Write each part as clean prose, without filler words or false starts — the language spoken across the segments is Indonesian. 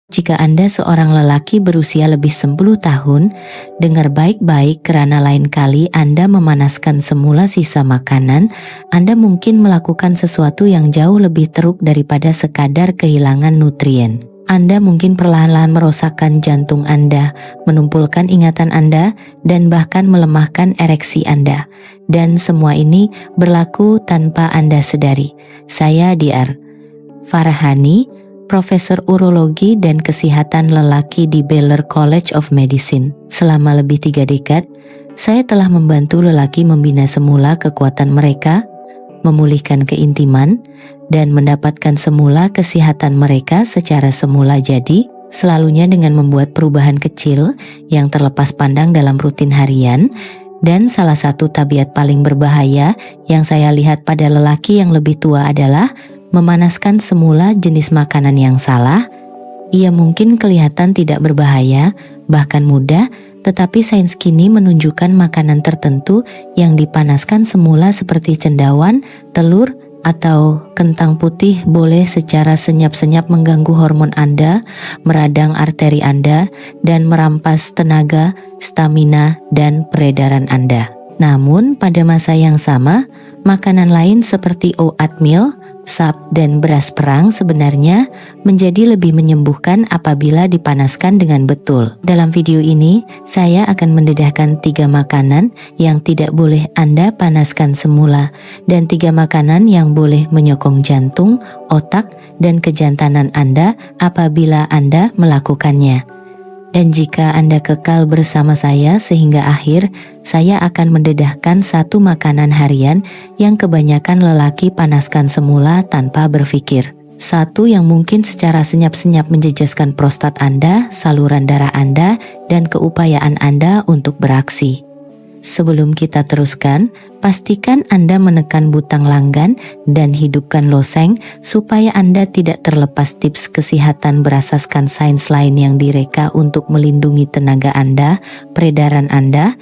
Jika Anda seorang lelaki berusia lebih 10 tahun, dengar baik-baik karena lain kali Anda memanaskan semula sisa makanan, Anda mungkin melakukan sesuatu yang jauh lebih teruk daripada sekadar kehilangan nutrien. Anda mungkin perlahan-lahan merosakkan jantung Anda, menumpulkan ingatan Anda, dan bahkan melemahkan ereksi Anda. Dan semua ini berlaku tanpa Anda sadari. Saya Dr. Farahani, Profesor Urologi dan Kesehatan Lelaki di Baylor College of Medicine. Selama lebih 3 dekad, saya telah membantu lelaki membina semula kekuatan mereka, memulihkan keintiman, dan mendapatkan semula kesehatan mereka secara semula jadi, selalunya dengan membuat perubahan kecil yang terlepas pandang dalam rutin harian. Dan salah satu tabiat paling berbahaya yang saya lihat pada lelaki yang lebih tua adalah memanaskan semula jenis makanan yang salah. Ia mungkin kelihatan tidak berbahaya, bahkan mudah, tetapi sains kini menunjukkan makanan tertentu yang dipanaskan semula seperti cendawan, telur, atau kentang putih boleh secara senyap-senyap mengganggu hormon Anda, meradang arteri Anda, dan merampas tenaga, stamina, dan peredaran Anda. Namun pada masa yang sama, makanan lain seperti oatmeal, sap, dan beras perang sebenarnya menjadi lebih menyembuhkan apabila dipanaskan dengan betul. Dalam video ini, saya akan mendedahkan 3 makanan yang tidak boleh Anda panaskan semula, dan 3 makanan yang boleh menyokong jantung, otak, dan kejantanan Anda apabila Anda melakukannya. Dan jika Anda kekal bersama saya sehingga akhir, saya akan mendedahkan 1 makanan harian yang kebanyakan lelaki panaskan semula tanpa berpikir. 1 yang mungkin secara senyap-senyap menjejaskan prostat Anda, saluran darah Anda, dan keupayaan Anda untuk beraksi. Sebelum kita teruskan, pastikan Anda menekan butang langgan dan hidupkan loseng supaya Anda tidak terlepas tips kesehatan berasaskan sains lain yang direka untuk melindungi tenaga Anda, peredaran Anda,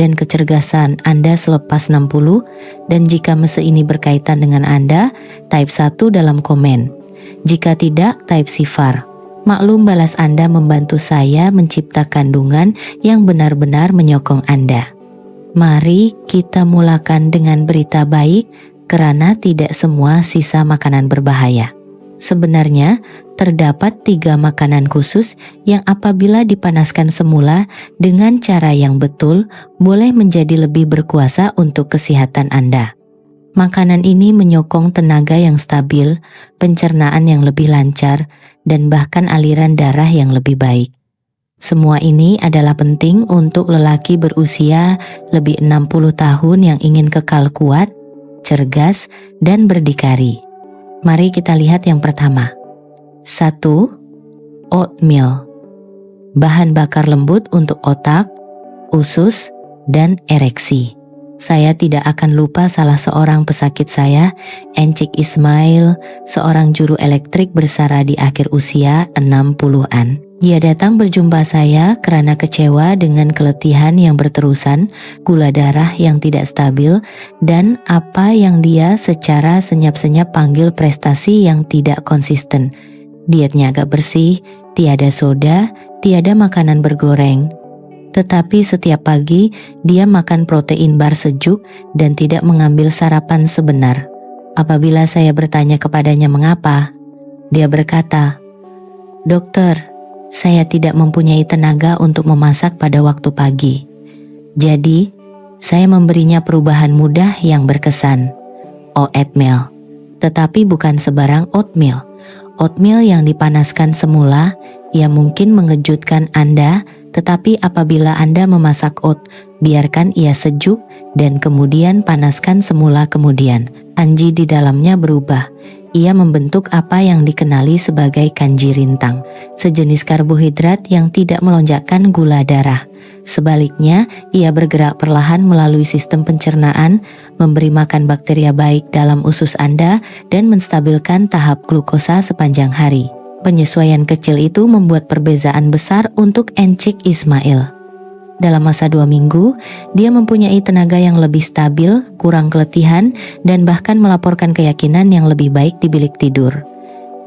dan kecerdasan Anda selepas 60. Dan jika mese ini berkaitan dengan Anda, type 1 dalam komen. Jika tidak, type sifar. Maklum balas Anda membantu saya mencipta kandungan yang benar-benar menyokong Anda. Mari kita mulakan dengan berita baik, karena tidak semua sisa makanan berbahaya. Sebenarnya, terdapat 3 makanan khusus yang apabila dipanaskan semula dengan cara yang betul, boleh menjadi lebih berkuasa untuk kesehatan Anda. Makanan ini menyokong tenaga yang stabil, pencernaan yang lebih lancar, dan bahkan aliran darah yang lebih baik. Semua ini adalah penting untuk lelaki berusia lebih 60 tahun yang ingin kekal kuat, cergas, dan berdikari. Mari kita lihat yang pertama. 1. Oatmeal. Bahan bakar lembut untuk otak, usus, dan ereksi. Saya tidak akan lupa salah seorang pesakit saya, Encik Ismail, seorang juru elektrik bersara di akhir usia 60-an. Dia datang berjumpa saya karena kecewa dengan keletihan yang berterusan, gula darah yang tidak stabil, dan apa yang dia secara senyap-senyap panggil prestasi yang tidak konsisten. Dietnya agak bersih, tiada soda, tiada makanan bergoreng. Tetapi setiap pagi, dia makan protein bar sejuk dan tidak mengambil sarapan sebenar. Apabila saya bertanya kepadanya mengapa, dia berkata, "Dokter, saya tidak mempunyai tenaga untuk memasak pada waktu pagi. Jadi, saya memberinya perubahan mudah yang berkesan, oatmeal. Tetapi bukan sebarang oatmeal. Oatmeal yang dipanaskan semula, ia mungkin mengejutkan Anda, tetapi apabila Anda memasak oat, biarkan ia sejuk dan kemudian panaskan semula kemudian. Kanji di dalamnya berubah. Ia membentuk apa yang dikenali sebagai kanji rintang, sejenis karbohidrat yang tidak melonjakkan gula darah. Sebaliknya, ia bergerak perlahan melalui sistem pencernaan, memberi makan bakteria baik dalam usus Anda, dan menstabilkan tahap glukosa sepanjang hari. Penyesuaian kecil itu membuat perbedaan besar untuk Encik Ismail. Dalam masa 2 minggu, dia mempunyai tenaga yang lebih stabil, kurang keletihan, dan bahkan melaporkan keyakinan yang lebih baik di bilik tidur.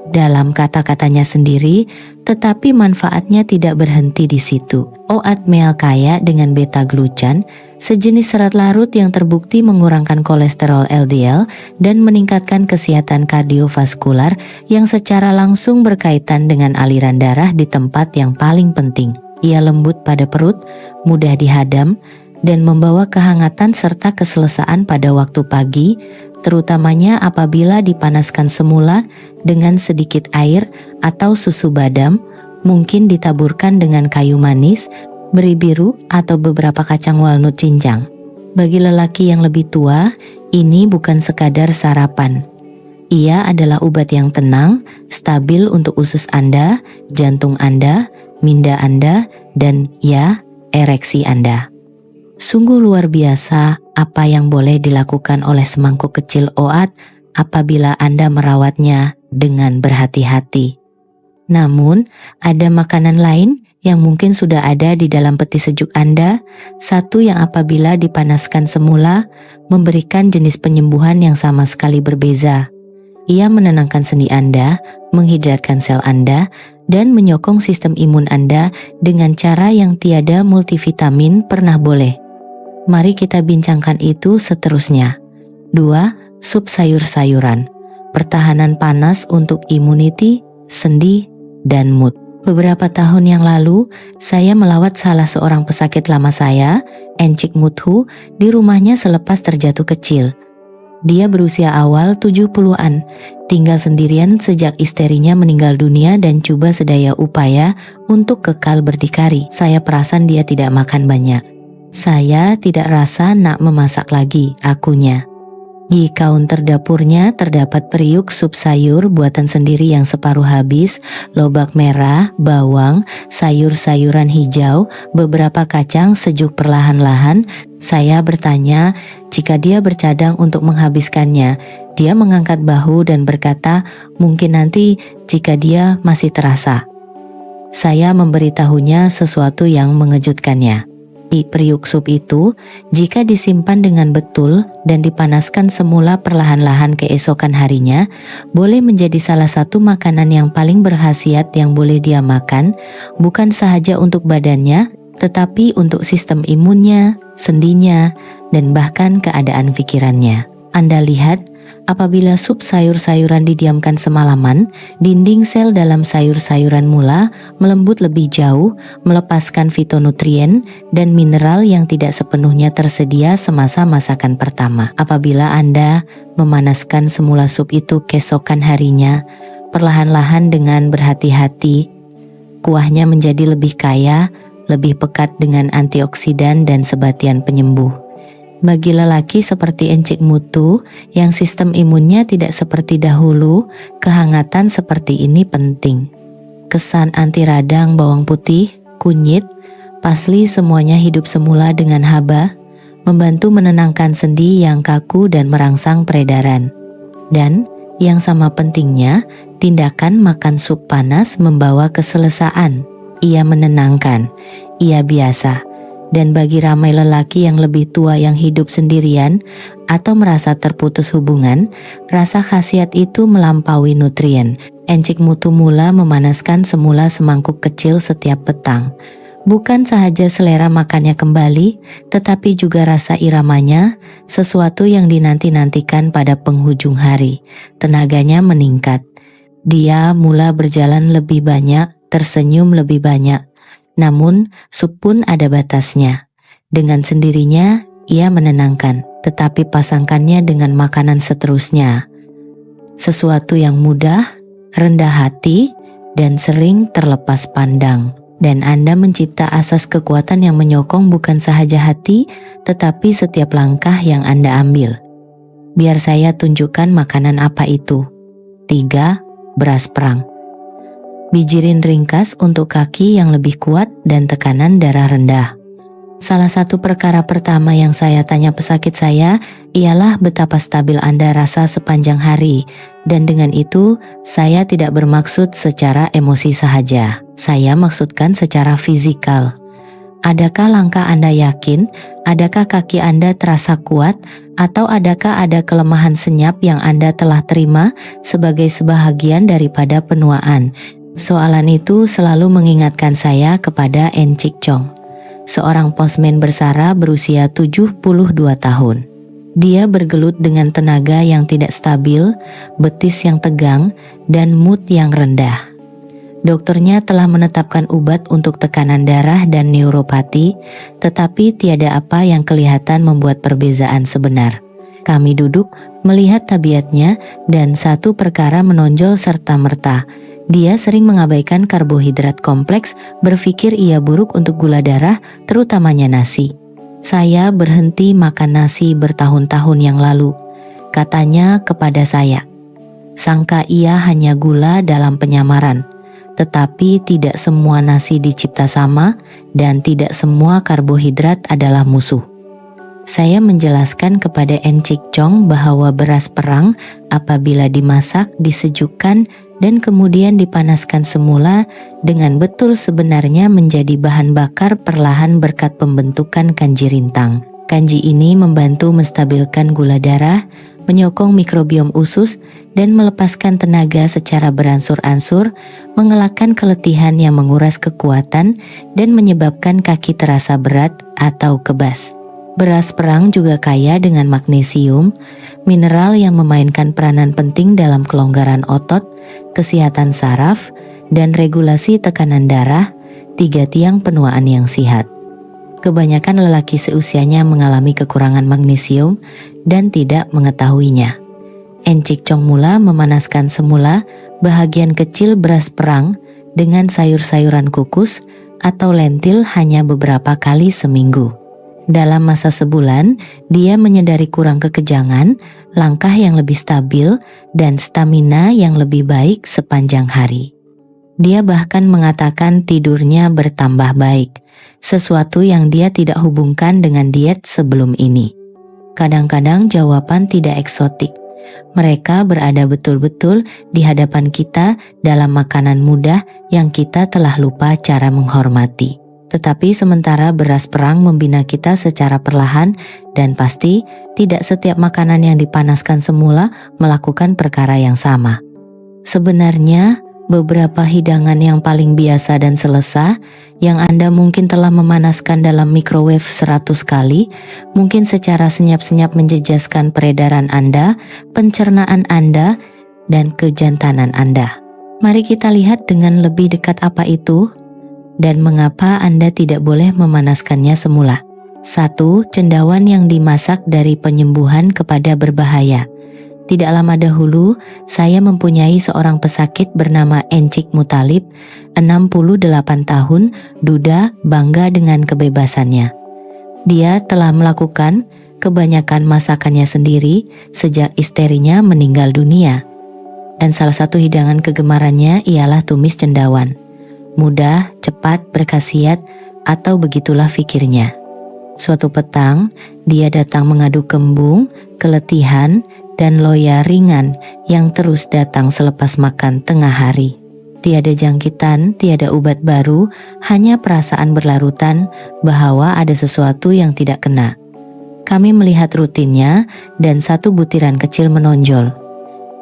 dalam kata-katanya sendiri, tetapi manfaatnya tidak berhenti di situ. Oatmeal kaya dengan beta-glucan, sejenis serat larut yang terbukti mengurangkan kolesterol LDL dan meningkatkan kesehatan kardiovaskular yang secara langsung berkaitan dengan aliran darah di tempat yang paling penting. Ia lembut pada perut, mudah dihadam, dan membawa kehangatan serta keselesaan pada waktu pagi, terutamanya apabila dipanaskan semula dengan sedikit air atau susu badam, mungkin ditaburkan dengan kayu manis, beri biru, atau beberapa kacang walnut cincang. Bagi lelaki yang lebih tua, ini bukan sekadar sarapan. Ia adalah obat yang tenang, stabil untuk usus Anda, jantung Anda, minda Anda, dan ya, ereksi Anda. Sungguh luar biasa apa yang boleh dilakukan oleh semangkuk kecil oat apabila Anda merawatnya dengan berhati-hati. Namun, ada makanan lain yang mungkin sudah ada di dalam peti sejuk Anda, satu yang apabila dipanaskan semula, memberikan jenis penyembuhan yang sama sekali berbeza. Ia menenangkan sendi Anda, menghidratkan sel Anda, dan menyokong sistem imun Anda dengan cara yang tiada multivitamin pernah boleh. Mari kita bincangkan itu seterusnya. 2. Sup sayur-sayuran. Pertahanan panas untuk immunity, sendi, dan mood. Beberapa tahun yang lalu, saya melawat salah seorang pesakit lama saya, Encik Muthu, di rumahnya selepas terjatuh kecil. Dia berusia awal 70-an, tinggal sendirian sejak istrinya meninggal dunia dan coba sedaya upaya untuk kekal berdikari. Saya perasan dia tidak makan banyak. Saya tidak rasa nak memasak lagi, akunya. Di kaunter dapurnya terdapat periuk sup sayur buatan sendiri yang separuh habis, lobak merah, bawang, sayur-sayuran hijau, beberapa kacang sejuk perlahan-lahan. Saya bertanya jika dia bercadang untuk menghabiskannya. Dia mengangkat bahu dan berkata, mungkin nanti jika dia masih terasa. Saya memberitahunya sesuatu yang mengejutkannya. Periuk sup itu, jika disimpan dengan betul dan dipanaskan semula perlahan-lahan keesokan harinya, boleh menjadi salah satu makanan yang paling berkhasiat yang boleh dia makan, bukan sahaja untuk badannya, tetapi untuk sistem imunnya, sendinya, dan bahkan keadaan pikirannya. Anda lihat, apabila sup sayur-sayuran didiamkan semalaman, dinding sel dalam sayur-sayuran mula melembut lebih jauh, melepaskan fitonutrien dan mineral yang tidak sepenuhnya tersedia semasa masakan pertama. Apabila Anda memanaskan semula sup itu keesokan harinya, perlahan-lahan dengan berhati-hati, kuahnya menjadi lebih kaya, lebih pekat dengan antioksidan dan sebatian penyembuh. Bagi lelaki seperti Encik Muthu yang sistem imunnya tidak seperti dahulu, kehangatan seperti ini penting. Kesan anti radang bawang putih, kunyit, pasli semuanya hidup semula dengan haba, membantu menenangkan sendi yang kaku dan merangsang peredaran. Dan, yang sama pentingnya, tindakan makan sup panas membawa keselesaan. Ia menenangkan, ia biasa. Dan bagi ramai lelaki yang lebih tua yang hidup sendirian atau merasa terputus hubungan, rasa khasiat itu melampaui nutrien. Encik Muthu mula memanaskan semula semangkuk kecil setiap petang. Bukan sahaja selera makannya kembali, tetapi juga rasa iramanya, sesuatu yang dinanti-nantikan pada penghujung hari. Tenaganya meningkat. Dia mula berjalan lebih banyak, tersenyum lebih banyak. Namun, sup pun ada batasnya. Dengan sendirinya, ia menenangkan, tetapi pasangkannya dengan makanan seterusnya. Sesuatu yang mudah, rendah hati, dan sering terlepas pandang. Dan Anda mencipta asas kekuatan yang menyokong bukan sahaja hati, tetapi setiap langkah yang Anda ambil. Biar saya tunjukkan makanan apa itu. 3. Beras perang. Bijirin ringkas untuk kaki yang lebih kuat dan tekanan darah rendah. Salah satu perkara pertama yang saya tanya pesakit saya ialah betapa stabil Anda rasa sepanjang hari, dan dengan itu saya tidak bermaksud secara emosi sahaja. Saya maksudkan secara fisikal. Adakah langkah Anda yakin? Adakah kaki Anda terasa kuat? Atau adakah ada kelemahan senyap yang Anda telah terima sebagai sebahagian daripada penuaan? Soalan itu selalu mengingatkan saya kepada Encik Chong, seorang postman bersara berusia 72 tahun. Dia bergelut dengan tenaga yang tidak stabil, betis yang tegang, dan mood yang rendah. Dokternya telah menetapkan obat untuk tekanan darah dan neuropati, tetapi tiada apa yang kelihatan membuat perbezaan sebenar. Kami duduk, melihat tabiatnya, dan satu perkara menonjol serta-merta. Dia sering mengabaikan karbohidrat kompleks, berpikir ia buruk untuk gula darah, terutamanya nasi. Saya berhenti makan nasi bertahun-tahun yang lalu, katanya kepada saya. Sangka ia hanya gula dalam penyamaran. Tetapi tidak semua nasi dicipta sama dan tidak semua karbohidrat adalah musuh. Saya menjelaskan kepada Encik Chong bahwa beras perang apabila dimasak, disejukkan, dan kemudian dipanaskan semula dengan betul sebenarnya menjadi bahan bakar perlahan berkat pembentukan kanji rintang. Kanji ini membantu menstabilkan gula darah, menyokong mikrobiom usus, dan melepaskan tenaga secara beransur-ansur, mengelakkan keletihan yang menguras kekuatan, dan menyebabkan kaki terasa berat atau kebas. Beras perang juga kaya dengan magnesium, mineral yang memainkan peranan penting dalam kelonggaran otot, kesehatan saraf, dan regulasi tekanan darah, 3 tiang penuaan yang sihat. Kebanyakan lelaki seusianya mengalami kekurangan magnesium dan tidak mengetahuinya. Encik Chong mula memanaskan semula bahagian kecil beras perang dengan sayur-sayuran kukus atau lentil hanya beberapa kali seminggu. Dalam masa sebulan, dia menyadari kurang kekejangan, langkah yang lebih stabil, dan stamina yang lebih baik sepanjang hari. Dia bahkan mengatakan tidurnya bertambah baik, sesuatu yang dia tidak hubungkan dengan diet sebelum ini. Kadang-kadang jawaban tidak eksotik. Mereka berada betul-betul di hadapan kita dalam makanan mudah yang kita telah lupa cara menghormati. Tetapi sementara beras perang membina kita secara perlahan dan pasti tidak setiap makanan yang dipanaskan semula melakukan perkara yang sama. Sebenarnya, beberapa hidangan yang paling biasa dan selesa yang Anda mungkin telah memanaskan dalam microwave 100 kali, mungkin secara senyap-senyap menjejaskan peredaran Anda, pencernaan Anda, dan kejantanan Anda. Mari kita lihat dengan lebih dekat apa itu dan mengapa Anda tidak boleh memanaskannya semula. 1. Cendawan yang dimasak dari penyembuhan kepada berbahaya. Tidak lama dahulu, saya mempunyai seorang pesakit bernama Encik Mutalib, 68 tahun, duda, bangga dengan kebebasannya. Dia telah melakukan kebanyakan masakannya sendiri sejak istrinya meninggal dunia. Dan salah satu hidangan kegemarannya ialah tumis cendawan. Mudah, cepat, berkhasiat, atau begitulah pikirnya. Suatu petang, dia datang mengadu kembung, keletihan, dan loya ringan yang terus datang selepas makan tengah hari. Tiada jangkitan, tiada obat baru, hanya perasaan berlarutan bahwa ada sesuatu yang tidak kena. Kami melihat rutinnya dan satu butiran kecil menonjol.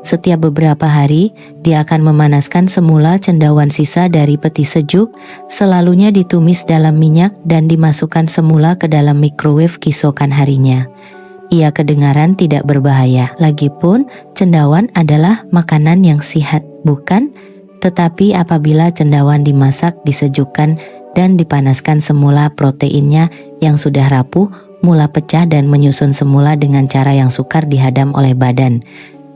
Setiap beberapa hari, dia akan memanaskan semula cendawan sisa dari peti sejuk, selalunya ditumis dalam minyak dan dimasukkan semula ke dalam microwave keesokan harinya. Ia kedengaran tidak berbahaya, lagipun cendawan adalah makanan yang sihat, bukan? Tetapi apabila cendawan dimasak, disejukkan, dan dipanaskan semula, proteinnya yang sudah rapuh, mula pecah dan menyusun semula dengan cara yang sukar dihadam oleh badan.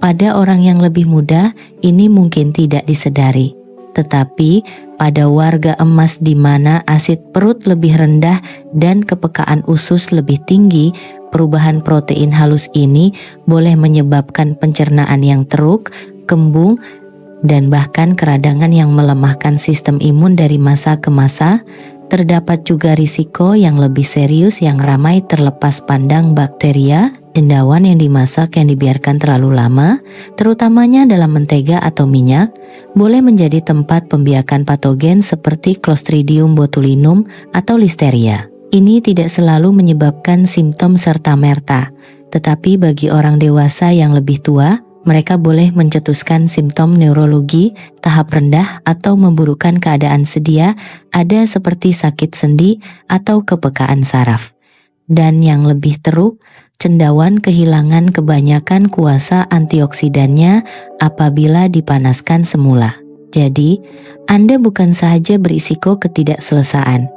Pada orang yang lebih muda, ini mungkin tidak disedari. Tetapi pada warga emas di mana asid perut lebih rendah dan kepekaan usus lebih tinggi, perubahan protein halus ini boleh menyebabkan pencernaan yang teruk, kembung, dan bahkan keradangan yang melemahkan sistem imun dari masa ke masa. Terdapat juga risiko yang lebih serius yang ramai terlepas pandang bakteria, Cendawan yang dimasak yang dibiarkan terlalu lama, terutamanya dalam mentega atau minyak, boleh menjadi tempat pembiakan patogen seperti Clostridium botulinum atau Listeria. Ini tidak selalu menyebabkan simptom serta-merta, tetapi bagi orang dewasa yang lebih tua, mereka boleh mencetuskan simptom neurologi tahap rendah atau memburukkan keadaan sedia ada seperti sakit sendi atau kepekaan saraf. Dan yang lebih teruk, cendawan kehilangan kebanyakan kuasa antioksidannya apabila dipanaskan semula. Jadi, Anda bukan saja berisiko ketidakselesaan,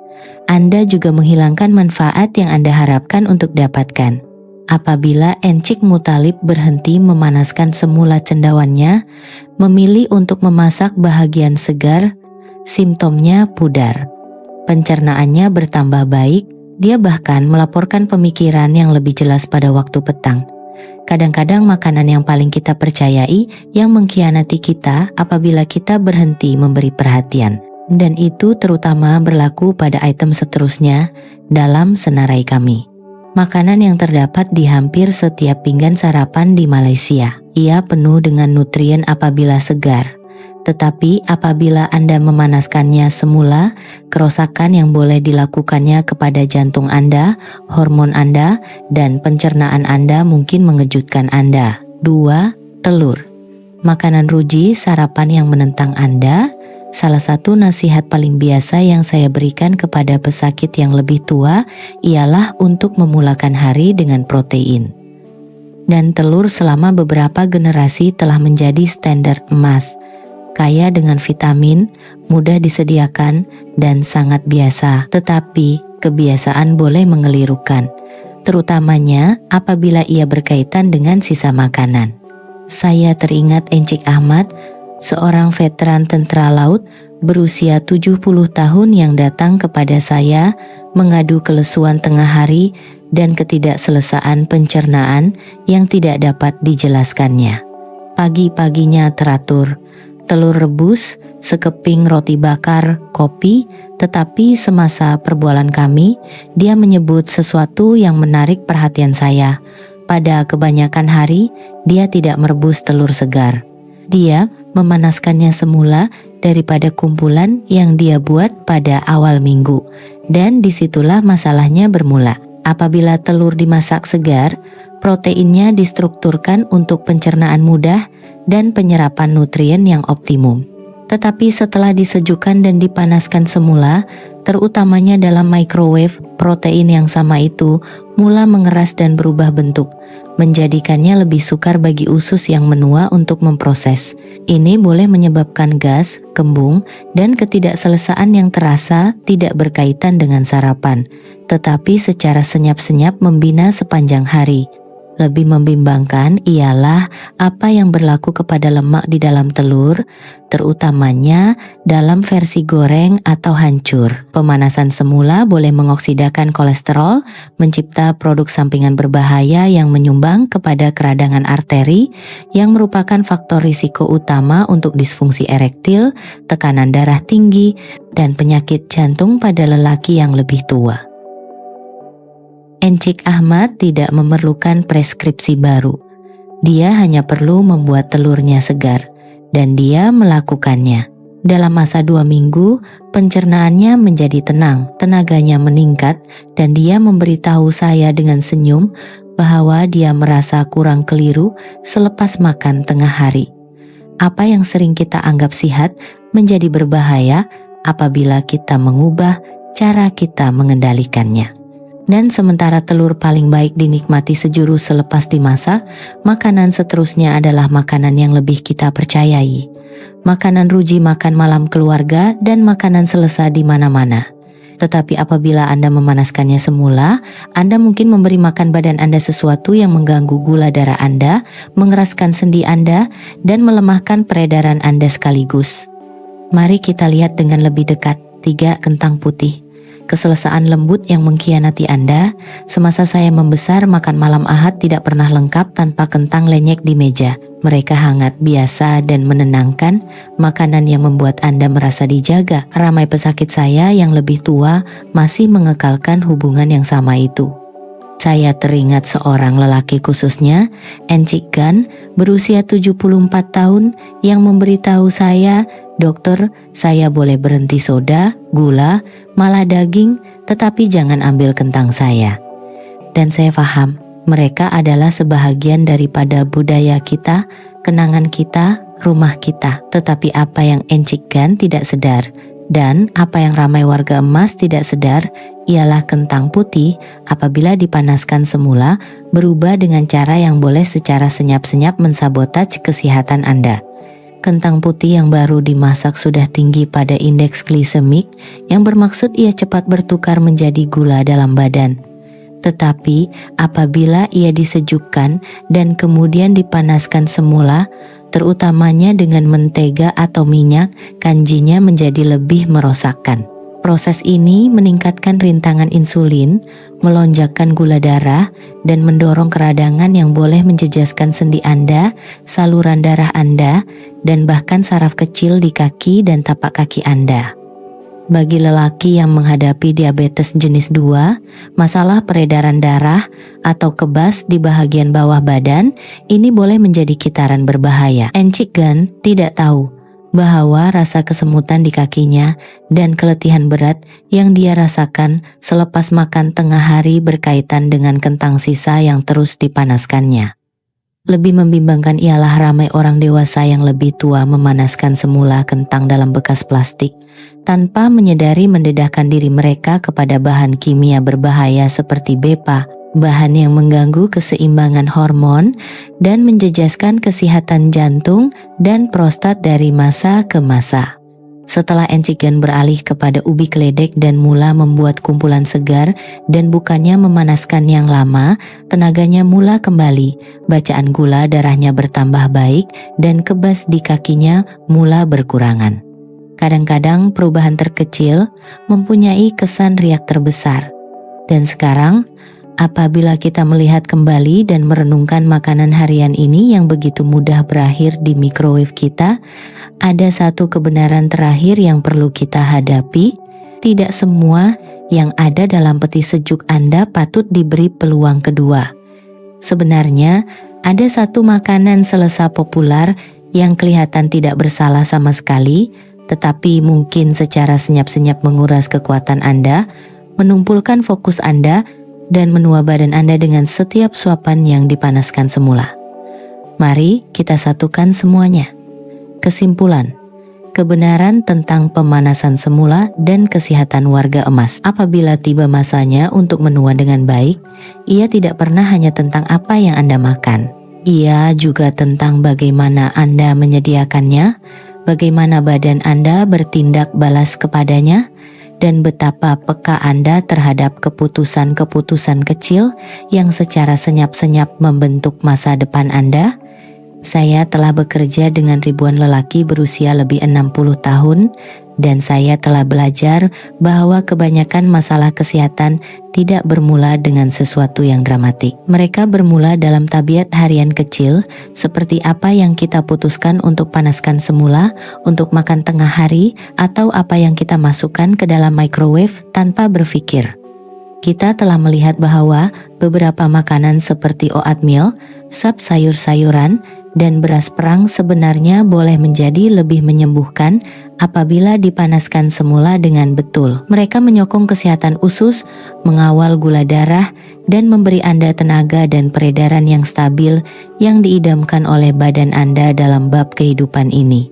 Anda juga menghilangkan manfaat yang Anda harapkan untuk dapatkan. Apabila Encik Muthalib berhenti memanaskan semula cendawannya, memilih untuk memasak bahagian segar, simptomnya pudar. Pencernaannya bertambah baik, dia bahkan melaporkan pemikiran yang lebih jelas pada waktu petang. Kadang-kadang makanan yang paling kita percayai yang mengkhianati kita apabila kita berhenti memberi perhatian. Dan itu terutama berlaku pada item seterusnya dalam senarai kami. Makanan yang terdapat di hampir setiap pinggan sarapan di Malaysia. Ia penuh dengan nutrien apabila segar. Tetapi apabila Anda memanaskannya semula, kerusakan yang boleh dilakukannya kepada jantung Anda, hormon Anda, dan pencernaan Anda mungkin mengejutkan Anda. 2. Telur. Makanan ruji sarapan yang menentang Anda. Salah satu nasihat paling biasa yang saya berikan kepada pesakit yang lebih tua ialah untuk memulakan hari dengan protein. Dan telur selama beberapa generasi telah menjadi standar emas. Kaya dengan vitamin, mudah disediakan, dan sangat biasa. Tetapi, kebiasaan boleh mengelirukan, terutamanya apabila ia berkaitan dengan sisa makanan. Saya teringat Encik Ahmad, seorang veteran tentara laut berusia 70 tahun yang datang kepada saya mengadu kelesuan tengah hari dan ketidakselesaan pencernaan yang tidak dapat dijelaskannya. Pagi-paginya teratur, telur rebus, sekeping roti bakar, kopi, tetapi semasa perbualan kami, dia menyebut sesuatu yang menarik perhatian saya. Pada kebanyakan hari, dia tidak merebus telur segar. Dia memanaskannya semula daripada kumpulan yang dia buat pada awal minggu. Dan disitulah masalahnya bermula. Apabila telur dimasak segar, proteinnya distrukturkan untuk pencernaan mudah dan penyerapan nutrien yang optimum. Tetapi setelah disejukkan dan dipanaskan semula, terutamanya dalam microwave, protein yang sama itu mula mengeras dan berubah bentuk, menjadikannya lebih sukar bagi usus yang menua untuk memproses. Ini boleh menyebabkan gas, kembung, dan ketidakselesaan yang terasa tidak berkaitan dengan sarapan, tetapi secara senyap-senyap membina sepanjang hari. Lebih membimbangkan ialah apa yang berlaku kepada lemak di dalam telur, terutamanya dalam versi goreng atau hancur. Pemanasan semula boleh mengoksidakan kolesterol, mencipta produk sampingan berbahaya yang menyumbang kepada keradangan arteri, yang merupakan faktor risiko utama untuk disfungsi erektil, tekanan darah tinggi, dan penyakit jantung pada lelaki yang lebih tua. Encik Ahmad tidak memerlukan preskripsi baru. Dia hanya perlu membuat telurnya segar, dan dia melakukannya. Dalam masa 2 minggu, pencernaannya menjadi tenang, tenaganya meningkat, dan dia memberitahu saya dengan senyum bahwa dia merasa kurang keliru selepas makan tengah hari. Apa yang sering kita anggap sihat menjadi berbahaya apabila kita mengubah cara kita mengendalikannya. Dan sementara telur paling baik dinikmati sejurus selepas dimasak, makanan seterusnya adalah makanan yang lebih kita percayai. Makanan ruji makan malam keluarga dan makanan selesa di mana-mana. Tetapi apabila Anda memanaskannya semula, Anda mungkin memberi makan badan Anda sesuatu yang mengganggu gula darah Anda, mengeraskan sendi Anda, dan melemahkan peredaran Anda sekaligus. Mari kita lihat dengan lebih dekat 3 kentang putih. Keselesaan lembut yang mengkhianati Anda. Semasa saya membesar, makan malam Ahad tidak pernah lengkap tanpa kentang lenyek di meja. Mereka hangat, biasa, dan menenangkan, makanan yang membuat Anda merasa dijaga. Ramai pesakit saya yang lebih tua masih mengekalkan hubungan yang sama itu. Saya teringat seorang lelaki khususnya, Encik Gan, berusia 74 tahun, yang memberitahu saya, "Dokter, saya boleh berhenti soda, gula, malah daging, tetapi jangan ambil kentang saya." Dan saya paham, mereka adalah sebahagian daripada budaya kita, kenangan kita, rumah kita. Tetapi apa yang Encik Gan tidak sedar, dan apa yang ramai warga emas tidak sedar, ialah kentang putih apabila dipanaskan semula berubah dengan cara yang boleh secara senyap-senyap mensabotase kesehatan Anda. Kentang putih yang baru dimasak sudah tinggi pada indeks glisemik, yang bermaksud ia cepat bertukar menjadi gula dalam badan. Tetapi apabila ia disejukkan dan kemudian dipanaskan semula, terutamanya dengan mentega atau minyak, kanjinya menjadi lebih merosakkan. Proses ini meningkatkan rintangan insulin, melonjakkan gula darah, dan mendorong keradangan yang boleh menjejaskan sendi Anda, saluran darah Anda, dan bahkan saraf kecil di kaki dan tapak kaki Anda. Bagi lelaki yang menghadapi diabetes jenis 2, masalah peredaran darah atau kebas di bagian bawah badan, ini boleh menjadi kitaran berbahaya. Encik Gan tidak tahu bahwa rasa kesemutan di kakinya dan keletihan berat yang dia rasakan selepas makan tengah hari berkaitan dengan kentang sisa yang terus dipanaskannya. Lebih membimbangkan ialah ramai orang dewasa yang lebih tua memanaskan semula kentang dalam bekas plastik, tanpa menyadari mendedahkan diri mereka kepada bahan kimia berbahaya seperti BPA, bahan yang mengganggu keseimbangan hormon dan menjejaskan kesehatan jantung dan prostat dari masa ke masa. Setelah Encik Gan beralih kepada ubi keledek dan mula membuat kumpulan segar dan bukannya memanaskan yang lama, tenaganya mula kembali, bacaan gula darahnya bertambah baik dan kebas di kakinya mula berkurangan. Kadang-kadang perubahan terkecil mempunyai kesan riak terbesar. Dan sekarang, apabila kita melihat kembali dan merenungkan makanan harian ini yang begitu mudah berakhir di microwave kita, ada satu kebenaran terakhir yang perlu kita hadapi. Tidak semua yang ada dalam peti sejuk Anda patut diberi peluang kedua. Sebenarnya, ada satu makanan selesa populer yang kelihatan tidak bersalah sama sekali, tetapi mungkin secara senyap-senyap menguras kekuatan Anda, menumpulkan fokus Anda, dan menua badan Anda dengan setiap suapan yang dipanaskan semula. Mari kita satukan semuanya. Kesimpulan, kebenaran tentang pemanasan semula dan kesehatan warga emas. Apabila tiba masanya untuk menua dengan baik, ia tidak pernah hanya tentang apa yang Anda makan. Ia juga tentang bagaimana Anda menyediakannya, bagaimana badan Anda bertindak balas kepadanya, dan betapa peka Anda terhadap keputusan-keputusan kecil yang secara senyap-senyap membentuk masa depan Anda. Saya telah bekerja dengan ribuan lelaki berusia lebih 60 tahun, dan saya telah belajar bahwa kebanyakan masalah kesehatan tidak bermula dengan sesuatu yang dramatik. Mereka bermula dalam tabiat harian kecil, seperti apa yang kita putuskan untuk panaskan semula, untuk makan tengah hari, atau apa yang kita masukkan ke dalam microwave tanpa berpikir. Kita telah melihat bahwa beberapa makanan seperti oatmeal, sup sayur-sayuran, dan beras perang sebenarnya boleh menjadi lebih menyembuhkan apabila dipanaskan semula dengan betul. Mereka menyokong kesehatan usus, mengawal gula darah, dan memberi Anda tenaga dan peredaran yang stabil yang diidamkan oleh badan Anda dalam bab kehidupan ini.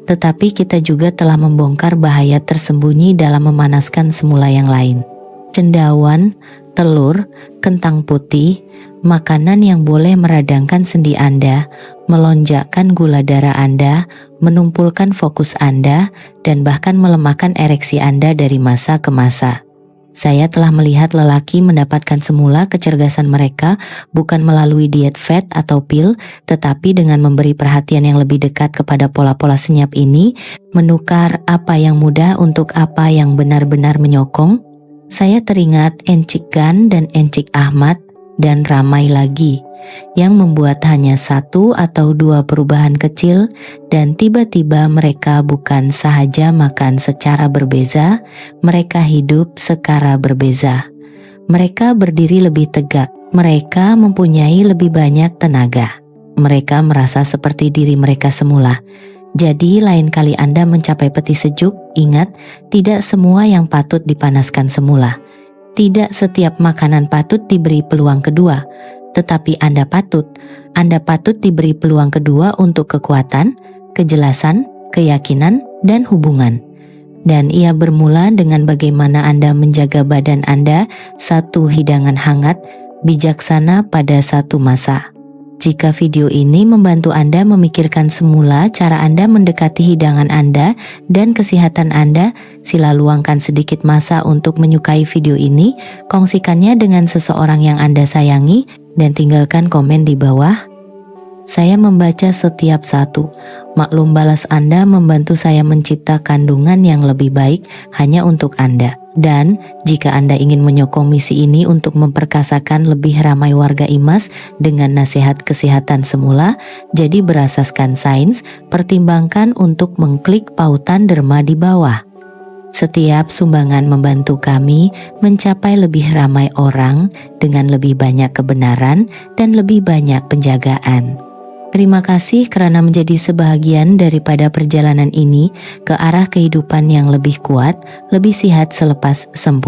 Tetapi kita juga telah membongkar bahaya tersembunyi dalam memanaskan semula yang lain. Cendawan, telur, kentang putih, makanan yang boleh meradangkan sendi Anda, melonjakkan gula darah Anda, menumpulkan fokus Anda, dan bahkan melemahkan ereksi Anda dari masa ke masa. Saya telah melihat lelaki mendapatkan semula kecerdasan mereka bukan melalui diet fat atau pil, tetapi dengan memberi perhatian yang lebih dekat kepada pola-pola senyap ini, menukar apa yang mudah untuk apa yang benar-benar menyokong. Saya teringat Encik Gan dan Encik Ahmad, dan ramai lagi, yang membuat hanya 1 atau 2 perubahan kecil, dan tiba-tiba mereka bukan sahaja makan secara berbeza, mereka hidup secara berbeza. Mereka berdiri lebih tegak. Mereka mempunyai lebih banyak tenaga. Mereka merasa seperti diri mereka semula. Jadi lain kali Anda mencapai peti sejuk, ingat, tidak semua yang patut dipanaskan semula. Tidak setiap makanan patut diberi peluang kedua, tetapi Anda patut diberi peluang kedua untuk kekuatan, kejelasan, keyakinan, dan hubungan. Dan ia bermula dengan bagaimana Anda menjaga badan Anda, satu hidangan hangat, bijaksana pada satu masa. Jika video ini membantu Anda memikirkan semula cara Anda mendekati hidangan Anda dan kesehatan Anda, sila luangkan sedikit masa untuk menyukai video ini, kongsikannya dengan seseorang yang Anda sayangi, dan tinggalkan komen di bawah. Saya membaca setiap satu. Maklum balas Anda membantu saya mencipta kandungan yang lebih baik hanya untuk Anda. Dan jika Anda ingin menyokong misi ini untuk memperkasakan lebih ramai warga IMAS dengan nasihat kesehatan semula, jadi berasaskan sains, pertimbangkan untuk mengklik pautan derma di bawah. Setiap sumbangan membantu kami mencapai lebih ramai orang dengan lebih banyak kebenaran dan lebih banyak penjagaan. Terima kasih karena menjadi sebahagian daripada perjalanan ini ke arah kehidupan yang lebih kuat, lebih sehat selepas 10.